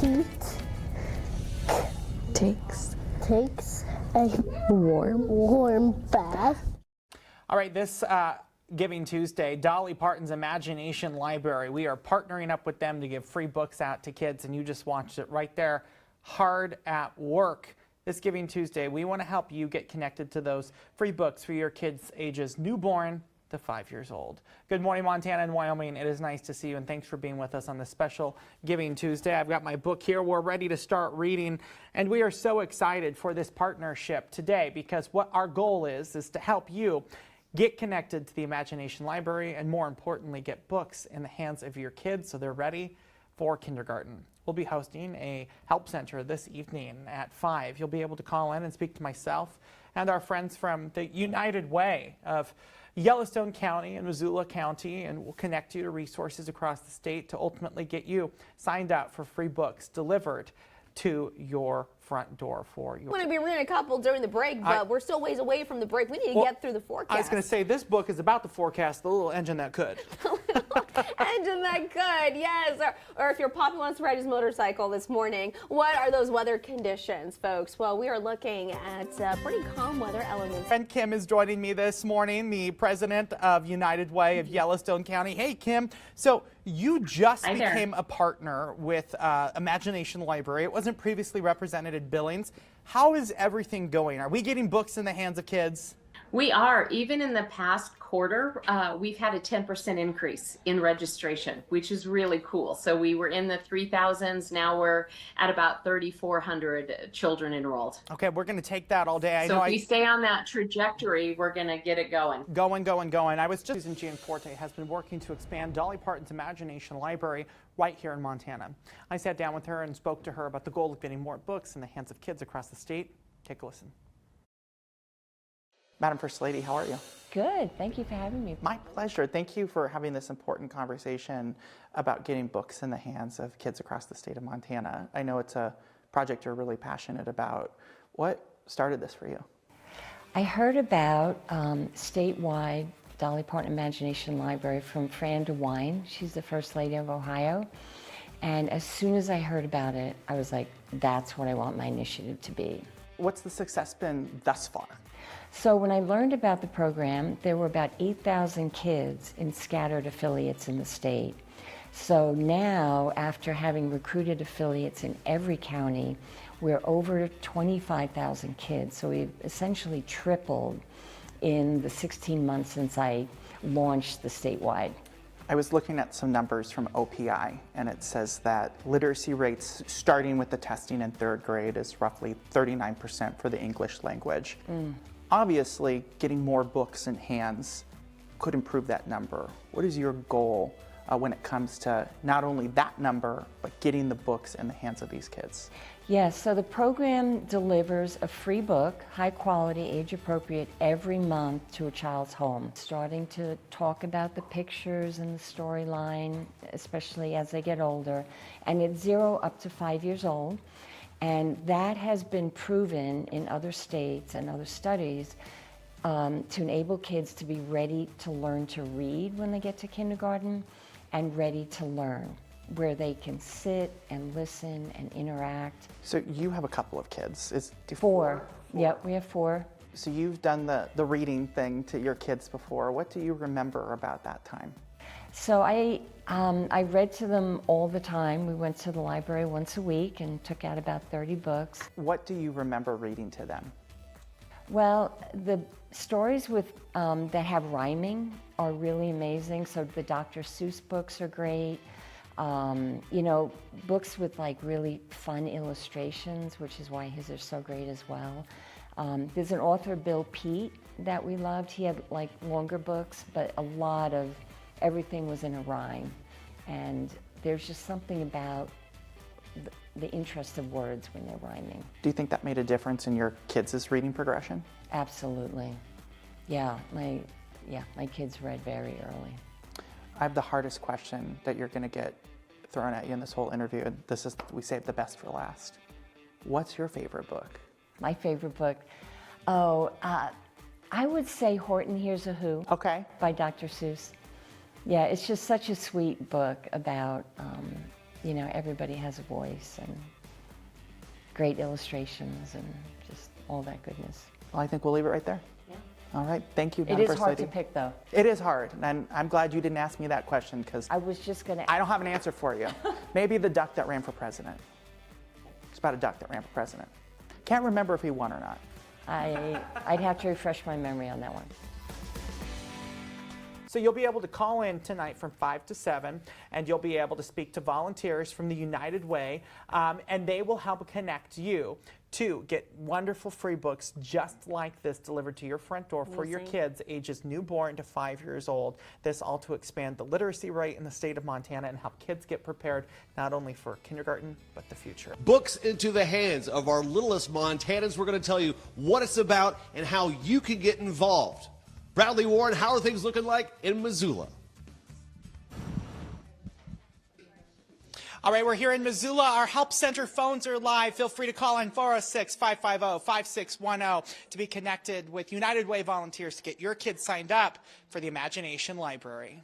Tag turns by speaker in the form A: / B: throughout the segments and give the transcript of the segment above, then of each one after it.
A: Pete takes a warm bath.
B: All right, this Giving Tuesday, Dolly Parton's Imagination Library. We are partnering up with them to give free books out to kids, and you just watched it right there, hard at work. This Giving Tuesday, we want to help you get connected to those free books for your kids ages newborn to 5 years old. Good morning, Montana and Wyoming. It is nice to see you, and thanks for being with us on this special Giving Tuesday. I've got my book here. We're ready to start reading, and we are so excited for this partnership today because what our goal is to help you get connected to the Imagination Library and, more importantly, get books in the hands of your kids so they're ready for kindergarten. We'll be hosting a help center this evening at 5. You'll be able to call in and speak to myself and our friends from the United Way of Yellowstone County and Missoula County, and we'll connect you to resources across the state to ultimately get you signed up for free books delivered to your front door for you.
C: We're going to be reading a couple during the break, but we're still ways away from the break. We need to get through the forecast.
B: I was going to say, this book is about the forecast, the little engine that could.
C: Engine that could, yes. Or if your puppy wants to ride his motorcycle this morning, what are those weather conditions, folks? Well, we are looking at pretty calm weather elements.
B: Friend Kim is joining me this morning, the president of United Way of Yellowstone County. Hey, Kim. So you just became a partner with Imagination Library. It wasn't previously represented in Billings. How is everything going? Are we getting books in the hands of kids?
D: We are. Even in the past quarter, we've had a 10% increase in registration, which is really cool. So we were in the 3,000s. Now we're at about 3,400 children enrolled.
B: Okay, we're going to take that all day.
D: So if we stay on that trajectory, we're going to get it going.
B: Going. I was just Susan Gianforte has been working to expand Dolly Parton's Imagination Library right here in Montana. I sat down with her and spoke to her about the goal of getting more books in the hands of kids across the state. Take a listen. Madam First Lady, how are you?
E: Good. Thank you for having me.
B: My pleasure. Thank you for having this important conversation about getting books in the hands of kids across the state of Montana. I know it's a project you're really passionate about. What started this for you?
E: I heard about statewide Dolly Parton Imagination Library from Fran DeWine. She's the First Lady of Ohio. And as soon as I heard about it, I was like, that's what I want my initiative to be.
B: What's the success been thus far?
E: So when I learned about the program, there were about 8,000 kids in scattered affiliates in the state. So now, after having recruited affiliates in every county, we're over 25,000 kids. So we've essentially tripled in the 16 months since I launched the statewide.
B: I was looking at some numbers from OPI, and it says that literacy rates starting with the testing in 3rd grade is roughly 39% for the English language. Obviously, getting more books in hands could improve that number. What is your goal when it comes to not only that number, but getting the books in the hands of these kids?
E: Yes, so the program delivers a free book, high quality, age appropriate, every month to a child's home. Starting to talk about the pictures and the storyline, especially as they get older, and it's 0 up to 5 years old. And that has been proven in other states and other studies to enable kids to be ready to learn to read when they get to kindergarten and ready to learn, where they can sit and listen and interact.
B: So you have a couple of kids.
E: Four. Yep, we have 4.
B: So you've done the reading thing to your kids before. What do you remember about that time?
E: So I read to them all the time. We went to the library once a week and took out about 30 books.
B: What do you remember reading to them?
E: Well, the stories with that have rhyming are really amazing. So the Dr. Seuss books are great. You know, books with like really fun illustrations, which is why his are so great as well. There's an author, Bill Peet, that we loved. He had like longer books, but a lot of everything was in a rhyme. And there's just something about the interest of words when they're rhyming.
B: Do you think that made a difference in your kids' reading progression?
E: Absolutely. Yeah, my kids read very early.
B: I have the hardest question that you're going to get thrown at you in this whole interview. We saved the best for last. What's your favorite book?
E: My favorite book? I would say Horton Hears a Who.
B: Okay.
E: By Dr. Seuss. Yeah, it's just such a sweet book about you know, everybody has a voice and great illustrations and just all that goodness.
B: Well, I think we'll leave it right there.
E: Yeah.
B: All right, thank you,
E: It
B: Madam
E: is
B: First
E: hard
B: Lady.
E: to pick, though.
B: It is hard, and I'm glad you didn't ask me that question because
E: I was just going to.
B: I don't have an answer for you. Maybe the duck that ran for president. It's about a duck that ran for president. Can't remember if he won or not.
E: I'd have to refresh my memory on that one.
B: So you'll be able to call in tonight from 5 to 7, and you'll be able to speak to volunteers from the United Way, and they will help connect you to get wonderful free books just like this delivered to your front door for your kids ages newborn to 5 years old. This all to expand the literacy rate in the state of Montana and help kids get prepared not only for kindergarten, but the future.
F: Books into the hands of our littlest Montanans. We're going to tell you what it's about and how you can get involved. Bradley Warren, how are things looking like in Missoula?
B: All right, we're here in Missoula. Our Help Center phones are live. Feel free to call in 406-550-5610 to be connected with United Way volunteers to get your kids signed up for the Imagination Library.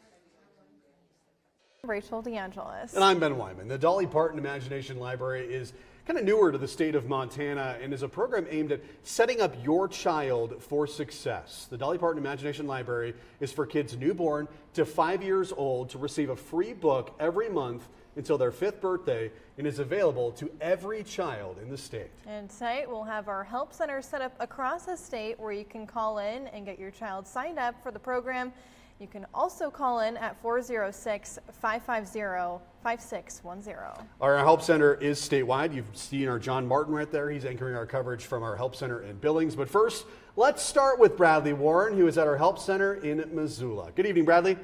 G: Rachel DeAngelis.
H: And I'm Ben Wyman. The Dolly Parton Imagination Library is kind of newer to the state of Montana and is a program aimed at setting up your child for success. The Dolly Parton Imagination Library is for kids newborn to 5 years old to receive a free book every month until their 5th birthday and is available to every child in the state.
G: And tonight we'll have our help center set up across the state where you can call in and get your child signed up for the program. You can also call in at 406-550-5610.
H: Our help center is statewide. You've seen our John Martin right there. He's anchoring our coverage from our help center in Billings. But first, let's start with Bradley Warren, who is at our help center in Missoula. Good evening, Bradley.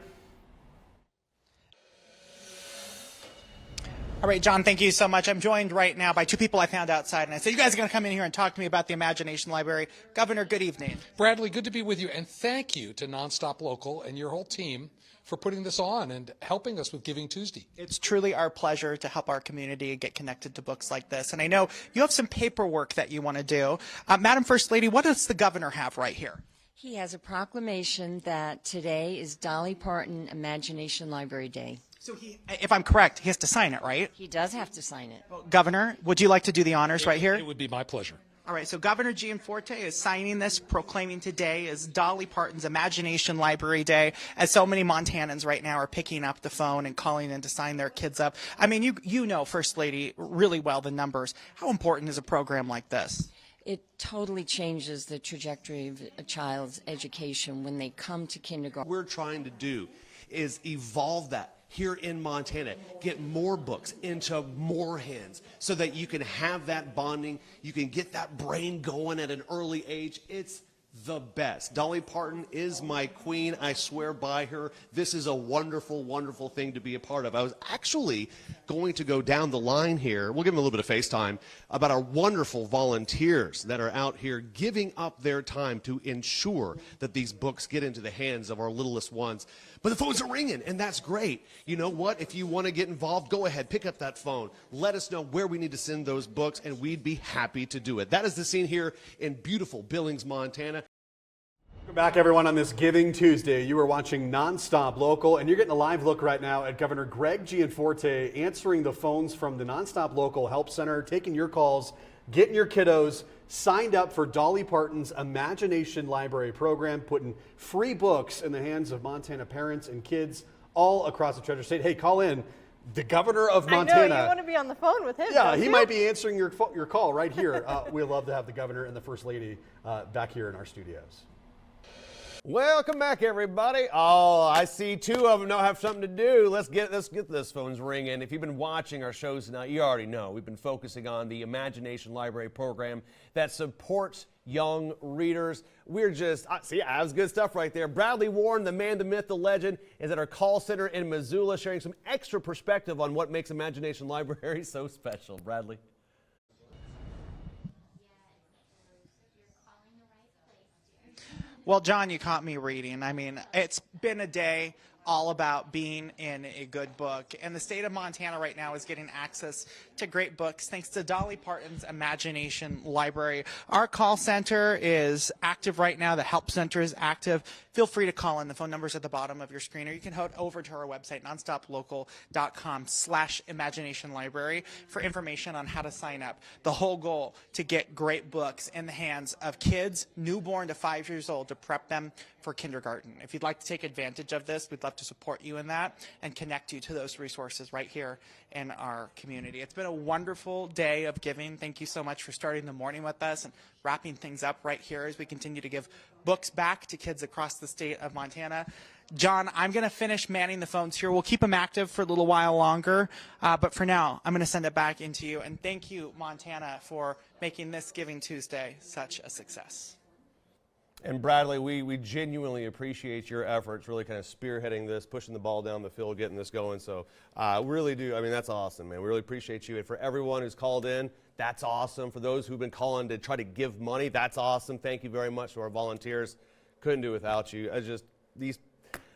B: All right, John, thank you so much. I'm joined right now by two people I found outside, and I said, you guys are going to come in here and talk to me about the Imagination Library. Governor, good evening.
I: Bradley, good to be with you, and thank you to Nonstop Local and your whole team for putting this on and helping us with Giving Tuesday.
B: It's truly our pleasure to help our community get connected to books like this. And I know you have some paperwork that you want to do. Madam First Lady, what does the governor have right here?
E: He has a proclamation that today is Dolly Parton Imagination Library Day.
B: So if I'm correct, he has to sign it, right?
E: He does have to sign it.
B: Well, Governor, would you like to do the honors right here?
I: It would be my pleasure.
B: All right, so Governor Gianforte is signing this, proclaiming today is Dolly Parton's Imagination Library Day, as so many Montanans right now are picking up the phone and calling in to sign their kids up. I mean, you know, First Lady, really well the numbers. How important is a program like this?
E: It totally changes the trajectory of a child's education when they come to kindergarten.
F: What we're trying to do is evolve that here in Montana, get more books into more hands so that you can have that bonding, you can get that brain going at an early age. It's the best. Dolly Parton is my queen. I swear by her. This is a wonderful, wonderful thing to be a part of. I was actually going to go down the line here. We'll give them a little bit of FaceTime about our wonderful volunteers that are out here giving up their time to ensure that these books get into the hands of our littlest ones. But the phones are ringing, and that's great. You know what? If you want to get involved, go ahead, pick up that phone. Let us know where we need to send those books, and we'd be happy to do it. That is the scene here in beautiful Billings, Montana.
H: Welcome back, everyone, on this Giving Tuesday. You are watching Nonstop Local, and you're getting a live look right now at Governor Greg Gianforte answering the phones from the Nonstop Local Help Center, taking your calls, getting your kiddos signed up for Dolly Parton's Imagination Library program, putting free books in the hands of Montana parents and kids all across the Treasure State. Hey, call in. The governor of Montana.
G: I know, you want to be on the phone with him.
H: Yeah, he might be answering your call right here. We'd love to have the governor and the First Lady back here in our studios.
F: Welcome back, everybody. Oh, I see two of them now have something to do. Let's get this phones ringing. If you've been watching our shows tonight, you already know we've been focusing on the Imagination Library program that supports young readers. We're just, see, that was good stuff right there. Bradley Warren, the man, the myth, the legend, is at our call center in Missoula sharing some extra perspective on what makes Imagination Library so special. Bradley.
B: Well, John, you caught me reading. I mean, it's been a day all about being in a good book. And the state of Montana right now is getting access to great books thanks to Dolly Parton's Imagination Library. Our call center is active right now. The help center is active. Feel free to call in. The phone number's at the bottom of your screen, or you can head over to our website, nonstoplocal.com/imaginationlibrary, for information on how to sign up. The whole goal to get great books in the hands of kids newborn to 5 years old to prep them for kindergarten. If you'd like to take advantage of this, we'd love to support you in that and connect you to those resources right here in our community. It's been a wonderful day of giving. Thank you so much for starting the morning with us and wrapping things up right here as we continue to give books back to kids across the state of Montana. John, I'm going to finish manning the phones here. We'll keep them active for a little while longer, but for now, I'm going to send it back into you. And thank you, Montana, for making this Giving Tuesday such a success.
J: And Bradley, we genuinely appreciate your efforts, really kind of spearheading this, pushing the ball down the field, getting this going. So really do. I mean, that's awesome, man. We really appreciate you. And for everyone who's called in, that's awesome. For those who've been calling to try to give money, that's awesome. Thank you very much to our volunteers. Couldn't do without you.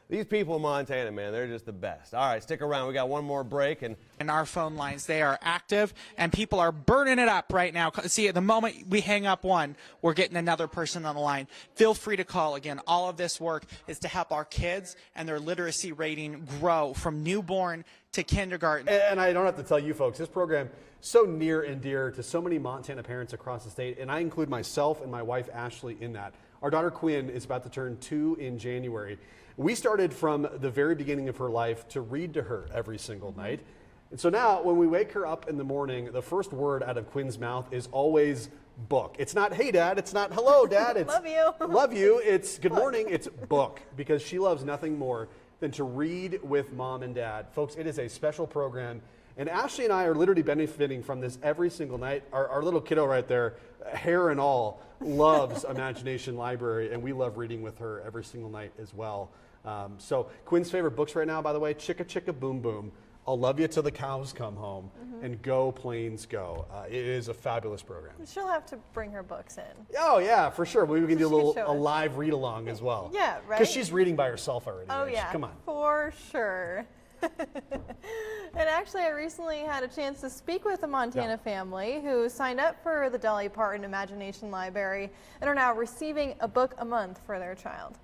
J: These people in Montana, man, they're just the best. All right, stick around. We got one more break. And
B: our phone lines, they are active, and people are burning it up right now. See, at the moment we hang up one, we're getting another person on the line. Feel free to call. Again, all of this work is to help our kids and their literacy rating grow from newborn to kindergarten.
H: And I don't have to tell you folks, this program so near and dear to so many Montana parents across the state, and I include myself and my wife Ashley in that. Our daughter Quinn is about to turn 2 in January. We started from the very beginning of her life to read to her every single night. And so now when we wake her up in the morning, the first word out of Quinn's mouth is always book. It's not, hey, Dad. It's not, hello, Dad. It's
G: love you.
H: Love you. It's good morning. It's book, because she loves nothing more than to read with Mom and Dad. Folks, it is a special program. And Ashley and I are literally benefiting from this every single night. Our little kiddo right there, hair and all, loves Imagination Library, and we love reading with her every single night as well. So Quinn's favorite books right now, by the way, Chicka Chicka Boom Boom, I'll Love You Till the Cows Come Home, and Go Plains Go. It is a fabulous program.
G: She'll have to bring her books in.
H: Oh yeah, for sure. We can do
G: So she can
H: a
G: show us.
H: live read along as well.
G: Yeah, right?
H: Because she's reading by herself already.
G: Oh
H: right?
G: yeah,
H: Come on.
G: for sure. And actually, I recently had a chance to speak with a Montana family who signed up for the Dolly Parton Imagination Library and are now receiving a book a month for their child.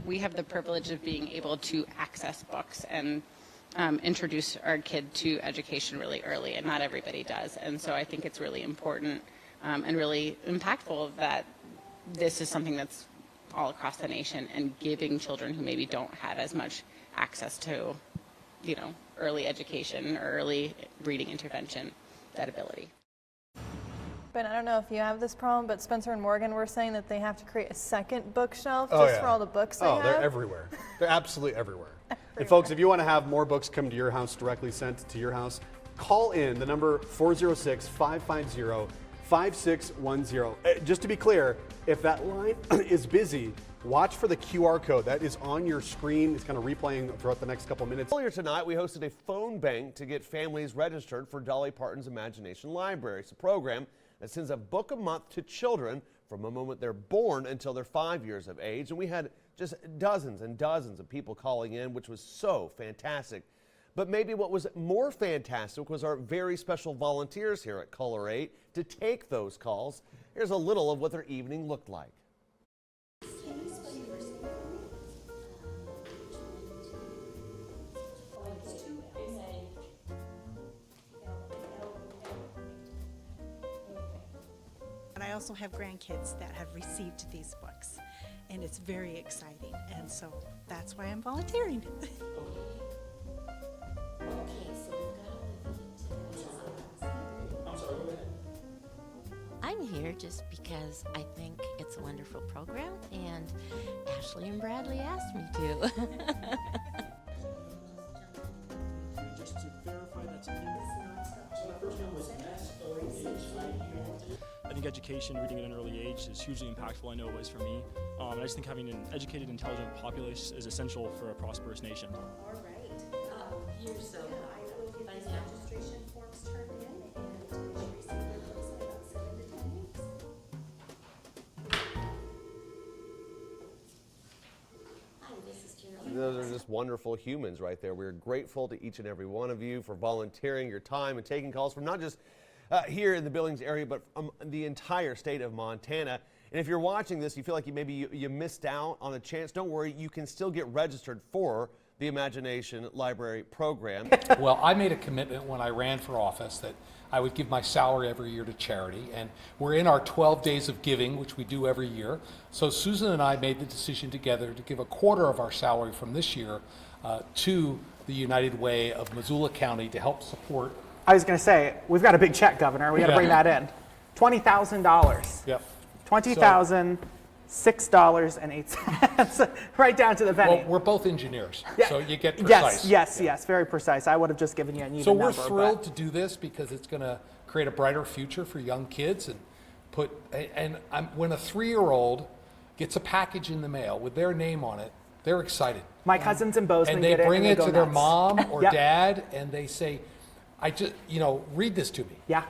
K: We have the privilege of being able to access books and introduce our kid to education really early, and not everybody does. And so I think it's really important and really impactful that this is something that's all across the nation, and giving children who maybe don't have as much access to, you know, early education or early reading intervention, that ability.
G: Ben, I don't know if you have this problem, but Spencer and Morgan were saying that they have to create a second bookshelf just for all the books they have.
H: Oh, they're everywhere. They're absolutely everywhere. And folks, if you want to have more books come to your house, directly sent to your house, call in the number 406-550-5610. Just to be clear, if that line is busy, watch for the QR code that is on your screen. It's kind of replaying throughout the next couple minutes.
J: earlier tonight, we hosted a phone bank to get families registered for Dolly Parton's Imagination Library. It's a program that sends a book a month to children from the moment they're born until they're 5 years of age. And we had just dozens and dozens of people calling in, which was so fantastic. But maybe what was more fantastic was our very special volunteers here at Color 8 to take those calls. Here's a little of what their evening looked like.
L: And I also have grandkids that have received these books, and it's very exciting, and so that's why I'm volunteering.
M: I'm here just because I think it's a wonderful program, and Ashley and Bradley asked me to.
N: Just to verify that's so the first one was I think education, reading at an early age, is hugely impactful. I know it was for me. And I just think having an educated, intelligent populace is essential for a prosperous nation.
O: All right. Here's some. I will get these registration forms turned in, and you should receive your books in about 7 to 10 weeks.
M: Hi, this is Carol.
J: Those are just wonderful humans right there. We're grateful to each and every one of you for volunteering your time and taking calls from not just here in the Billings area, but the entire state of Montana. And if you're watching this, you feel like you missed out on a chance, don't worry, you can still get registered for the Imagination Library program.
I: Well, I made a commitment when I ran for office that I would give my salary every year to charity, and we're in our 12 days of giving, which we do every year. So Susan and I made the decision together to give a quarter of our salary from this year to the United Way of Missoula County to help support.
B: I was going to say, we've got a big check, Governor. We got to bring that in. $20,000.
I: Yep.
B: $20,006.08, right down to the penny.
I: Well, we're both engineers, so you get
B: Yes,
I: precise.
B: yes, very precise. I would have just given you an even
I: So we're
B: number,
I: thrilled to do this because it's going to create a brighter future for young kids and when a 3-year-old gets a package in the mail with their name on it, they're excited.
B: My cousins in Bozeman
I: and they
B: get it
I: bring
B: and
I: it
B: they
I: to
B: go
I: their
B: nuts.
I: mom or
B: Yep.
I: dad, and they say, read this to me.
B: Yeah.